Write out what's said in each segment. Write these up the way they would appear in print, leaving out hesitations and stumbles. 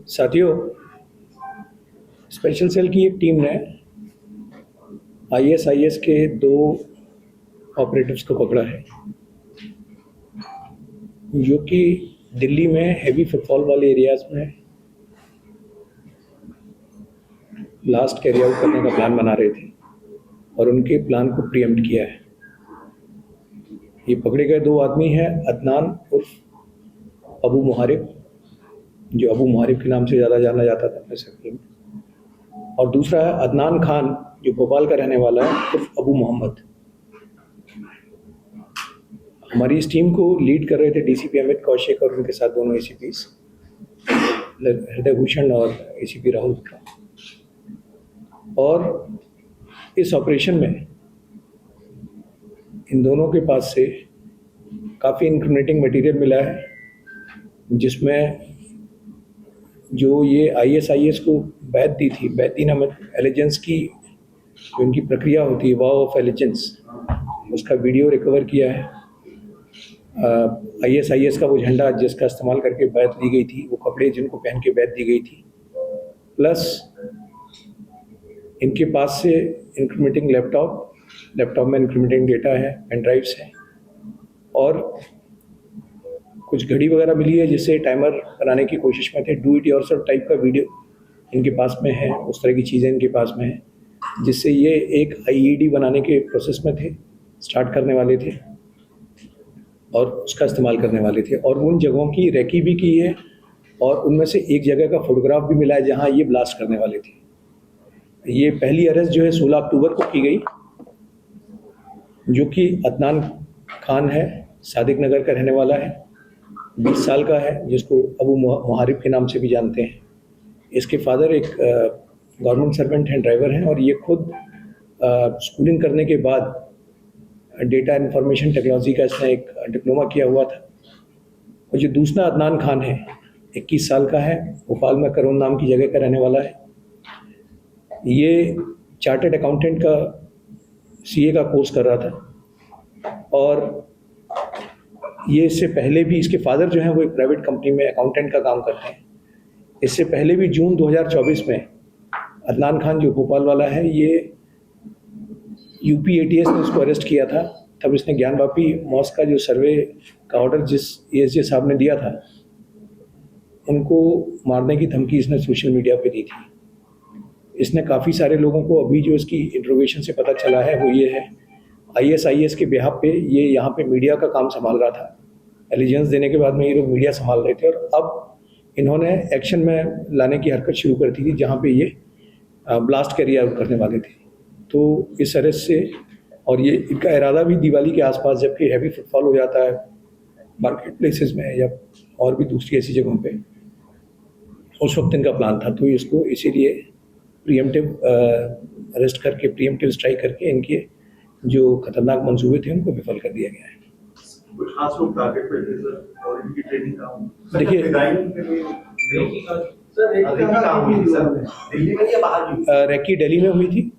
साथियों, special cell की एक टीम ने आईएसआईएस के 2 ऑपरेटिव्स को पकड़ा है जो कि दिल्ली में हैवी फुटफॉल वाले एरियाज में ब्लास्ट कैरी आउट करने का प्लान बना रहे थे और उनके प्लान को प्रीएम्प्ट किया है। ये पकड़े गए 2 आदमी हैं, अदनान उर्फ अबू मुहारिब, जो अबू मुहारिब के नाम से ज़्यादा जाना जाता था अपने सर्कल में, और दूसरा है अदनान खान, जो भोपाल का रहने वाला है, उर्फ अबू मोहम्मद। हमारी इस टीम को लीड कर रहे थे डीसीपी अमित कौशिक और उनके साथ दोनों एसीपीज हृदय भूषण और एसीपी राहुल गुप्ता। और इस ऑपरेशन में इन दोनों के पास से काफ़ी इंक्रिमिनेटिंग मटेरियल मिला है, जिसमें जो ये आईएसआईएस को बैत दी थी, बैती नामक एलिजेंस की जो इनकी प्रक्रिया होती है, वॉव ऑफ एलिजेंस, उसका वीडियो रिकवर किया है। आईएसआईएस का वो झंडा जिसका इस्तेमाल करके बैत ली गई थी, वो कपड़े जिनको पहन के बैत दी गई थी, प्लस इनके पास से इंक्रिमिनेटिंग लैपटॉप में इंक्रिमिनेटिंग डेटा है, पेन ड्राइव्स हैं, और कुछ घड़ी वगैरह मिली है जिससे टाइमर बनाने की कोशिश में थे। डू इट योरसेल्फ टाइप का वीडियो इनके पास में है, उस तरह की चीज़ें इनके पास में है, जिससे ये एक आईईडी बनाने के प्रोसेस में थे, स्टार्ट करने वाले थे और उसका इस्तेमाल करने वाले थे। और उन जगहों की रेकी भी की है और उनमें से एक जगह का फोटोग्राफ भी मिला है जहाँ ये ब्लास्ट करने वाले थे। ये पहली अरेस्ट जो है 16 अक्टूबर को की गई, जो कि अदनान खान है, सादिक नगर का रहने वाला है, 20 साल का है, जिसको अबू मुहारिब के नाम से भी जानते हैं। इसके फादर एक गवर्नमेंट सर्वेंट हैं, ड्राइवर हैं, और ये खुद स्कूलिंग करने के बाद डेटा इंफॉर्मेशन टेक्नोलॉजी का इसने एक डिप्लोमा किया हुआ था। और जो दूसरा अदनान खान है, 21 साल का है, भोपाल में करोन नाम की जगह का रहने वाला है। ये चार्टर्ड अकाउंटेंट का सीए का कोर्स कर रहा था और ये इससे पहले भी, इसके फादर जो हैं वो एक प्राइवेट कंपनी में अकाउंटेंट का काम करते हैं। इससे पहले भी जून 2024 में अदनान खान जो भोपाल वाला है, ये यूपी एटीएस ने उसको अरेस्ट किया था। तब इसने ज्ञानवापी मॉस्क का जो सर्वे का ऑर्डर जिस एएसजे साहब ने दिया था, उनको मारने की धमकी इसने सोशल मीडिया पे दी थी। इसने काफ़ी सारे लोगों को, अभी जो इसकी इंट्रोगेशन से पता चला है वो ये है, आईएसआईएस के बिहाफ पे ये यहाँ पे मीडिया का काम संभाल रहा था। एलिजेंस देने के बाद में ये लोग मीडिया संभाल रहे थे और अब इन्होंने एक्शन में लाने की हरकत शुरू कर दी थी जहाँ पे ये ब्लास्ट कैरी आउट करने वाले थे। तो इस अरेस्ट से, और ये इनका इरादा भी दिवाली के आसपास, जबकि हैवी फुटफॉल हो जाता है मार्केट प्लेसेस में या और भी दूसरी ऐसी जगहों पे, उस वक्त इनका प्लान था। तो इसको इसीलिए प्रीएम्प्टिव अरेस्ट करके, प्रीएम्प्टिव स्ट्राइक करके इनके जो खतरनाक मंसूबे थे उनको विफल कर दिया गया है। कुछ खास लोग टारगेट पे थे सर, और इनकी ट्रेनिंग का देखिए, दिल्ली में या बाहर भी? रेकी दिल्ली में हुई थी।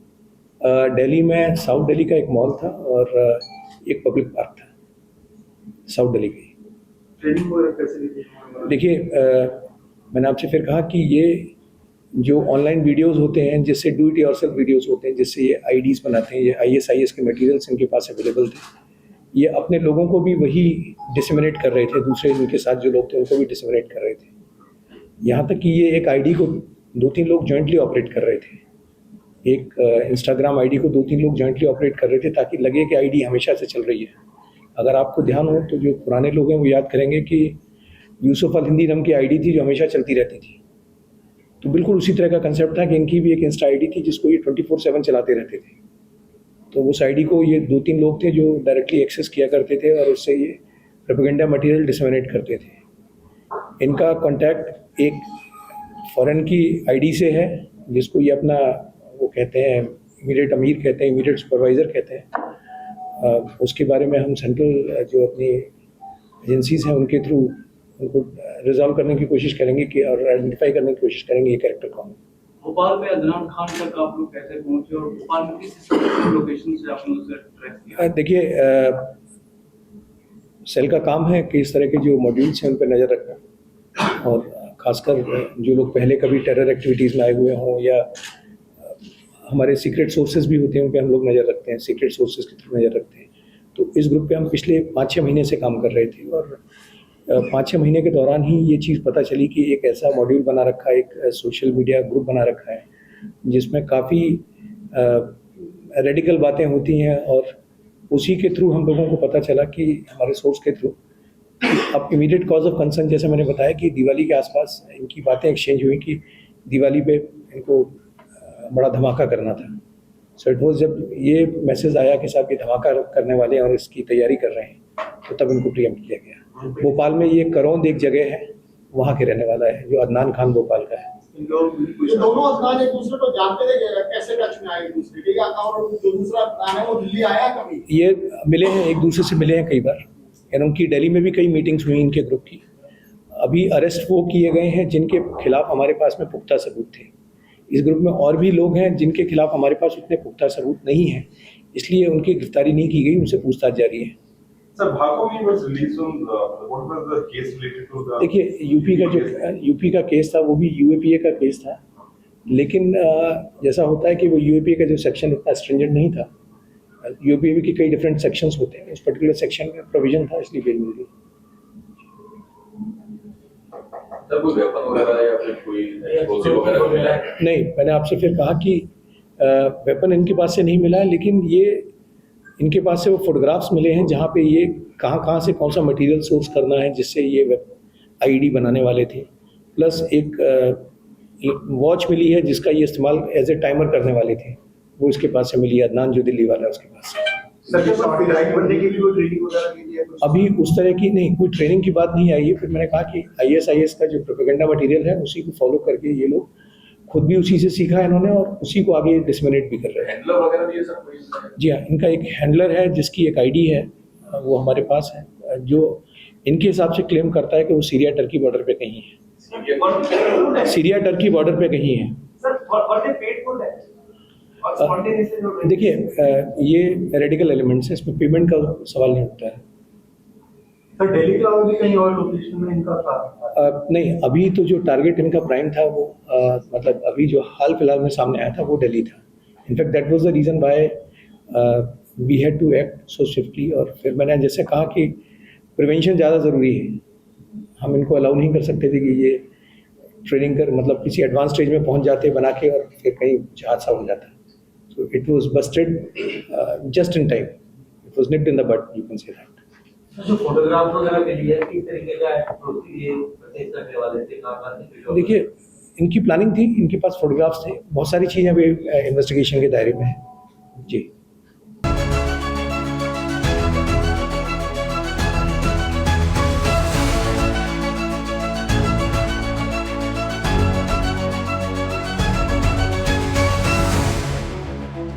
दिल्ली में साउथ दिल्ली का एक मॉल था और एक पब्लिक पार्क था साउथ दिल्ली की। ट्रेनिंग वगैरह कैसे ली? देखिए, मैंने आपसे फिर कहा कि ये जो ऑनलाइन वीडियोस होते हैं, जिससे डू इट योरसेल्फ वीडियोस होते हैं, जिससे ये आईडीज़ बनाते हैं, ये आईएसआईएस के मटेरियल्स इनके पास अवेलेबल थे। ये अपने लोगों को भी वही डिसमिनेट कर रहे थे, दूसरे इनके साथ जो लोग थे उनको भी डिसमिनेट कर रहे थे। यहाँ तक कि ये एक आईडी को 2-3 लोग जॉइंटली ऑपरेट कर रहे थे। एक इंस्टाग्राम आईडी को 2-3 लोग जॉइंटली ऑपरेट कर रहे थे ताकि लगे कि आईडी हमेशा से चल रही है। अगर आपको ध्यान हो तो जो पुराने लोग हैं वो याद करेंगे कि यूसुफ अल हिंदी नाम की आईडी थी जो हमेशा चलती रहती थी। तो बिल्कुल उसी तरह का कंसेप्ट था कि इनकी भी एक इंस्टा आईडी थी जिसको ये 24/7 चलाते रहते थे। तो उस आईडी को ये 2-3 लोग थे जो डायरेक्टली एक्सेस किया करते थे और उससे ये प्रोपेगेंडा मटेरियल डिसमिनेट करते थे। इनका कॉन्टैक्ट एक फॉरेन की आईडी से है जिसको ये अपना वो कहते हैं, इमीडिएट अमीर कहते हैं, इमीडिएट सुपरवाइज़र कहते हैं। उसके बारे में हम सेंट्रल जो अपनी एजेंसीज हैं उनके थ्रू उनको रिजॉल्व करने की कोशिश करेंगे कि, और आइडेंटिफाई करने की कोशिश करेंगे ये कैरेक्टर कौन है। भोपाल में अदनान खान तक आप लोग कैसे पहुंचे और भोपाल में किस लोकेशन से आप लोग ट्रैक किया? देखिए, सेल का काम है कि इस तरह के जो मॉड्यूल्स हैं उन पर नज़र रखना, और खासकर जो लोग पहले कभी टेरर एक्टिविटीज़ में आए हुए हों या हमारे सीक्रेट सोर्सेज भी होते हैं, उन पे हम लोग नज़र रखते हैं, सीक्रेट सोर्सेज के थ्रू नज़र रखते हैं। तो इस ग्रुप पे हम पिछले 5-6 महीने से काम कर रहे थे और 5-6 महीने के दौरान ही ये चीज़ पता चली कि एक ऐसा मॉड्यूल बना रखा है, एक सोशल मीडिया ग्रुप बना रखा है जिसमें काफ़ी रेडिकल बातें होती हैं और उसी के थ्रू हम लोगों को पता चला कि हमारे सोर्स के थ्रू अब इमीडिएट कॉज ऑफ कंसर्न जैसे मैंने बताया कि दिवाली के आसपास इनकी बातें एक्सचेंज हुई कि दिवाली पे इनको बड़ा धमाका करना था। सो इट वॉज जब ये मैसेज आया कि साहब ये धमाका करने वाले हैं और इसकी तैयारी कर रहे हैं, तो तब इनको प्रीएम्प्ट किया गया। भोपाल में ये करौंद एक जगह है, वहाँ के रहने वाला है जो अदनान खान भोपाल का है। ये दोनों अदनान एक दूसरे को जानते थे, कैसे टच में आए एक दूसरे के, और जो दूसरा अदनान है वो दिल्ली आया कभी? ये मिले हैं, एक दूसरे से मिले हैं कई बार, और उनकी दिल्ली में भी कई मीटिंग्स हुई इनके ग्रुप की। अभी अरेस्ट वो किए गए हैं जिनके खिलाफ हमारे पास में पुख्ता सबूत थे। इस ग्रुप में और भी लोग हैं जिनके खिलाफ हमारे पास उतने पुख्ता सबूत नहीं है, इसलिए उनकी गिरफ्तारी नहीं की गई, उनसे पूछताछ जारी है। सर, भाकोनी was released on what was the case related to the? देखिए, यूपी का केस था, वो भी यूएपीए का केस था, लेकिन जैसा होता है कि वो यूएपीए का जो सेक्शन उतना स्ट्रिंजेंट नहीं था। यूएपीए के कई डिफरेंट सेक्शंस होते हैं, उस पर्टिकुलर सेक्शन में प्रोविजन था, इसलिए बेल मिल गई। सर, कोई वेपन वगैरह या फिर कोई एक्सप्लोसिव वगैरह मिला है? नहीं, मैंने आपसे फिर कहा कि वेपन इनके पास से नहीं मिला है, लेकिन ये इनके पास से वो फोटोग्राफ्स मिले हैं जहाँ पे ये कहाँ से कौन सा मटेरियल सोर्स करना है जिससे ये आईडी बनाने वाले थे। प्लस एक वॉच मिली है जिसका ये इस्तेमाल एज ए टाइमर करने वाले थे, वो इसके पास से मिली है। अदनान जो दिल्ली वाला है उसके पास से। बनने के लिए कोई ट्रेनिंग वगैरह की है? अभी उस तरह की नहीं, कोई ट्रेनिंग की बात नहीं आई है। फिर मैंने कहा कि ISIS का जो प्रोपेगेंडा मटेरियल है उसी को फॉलो करके ये लोग खुद भी उसी से सीखा है इन्होंने और उसी को आगे डिसमिनेट भी कर रहे हैं। हैंडलर वगैरह भी है सर कोई? जी हाँ, इनका एक हैंडलर है जिसकी एक आईडी है, वो हमारे पास है, जो इनके हिसाब से क्लेम करता है कि वो सीरिया टर्की बॉर्डर पे कहीं है। सीरिया टर्की बॉर्डर पे कहीं है। देखिए, ये रेडिकल एलिमेंट्स है, इसमें पेमेंट का सवाल नहीं उठता है। सर, दिल्ली के अलावा भी कहीं और लोकेशन में इनका था? नहीं, अभी तो जो टारगेट इनका प्राइम था वो मतलब अभी जो हाल फिलहाल में सामने आया था वो दिल्ली था। In fact that was the reason why we had to act so swiftly. और फिर मैंने जैसे कहा कि प्रिवेंशन ज़्यादा ज़रूरी है, हम इनको अलाउ नहीं कर सकते थे कि ये ट्रेनिंग कर मतलब किसी एडवांस स्टेज में पहुंच जाते बना के और फिर कहीं हादसा हो जाता। So it was busted just in time, it was nipped in the bud, you can say that. जो फोटोग्राफ वगैरह के लिए किस तरीके का ये परचेज करने वाले थे, कहाँ से? देखिए, इनकी प्लानिंग थी, इनके पास फोटोग्राफ्स थे, बहुत सारी चीज़ें अभी इन्वेस्टिगेशन के दायरे में है। जी।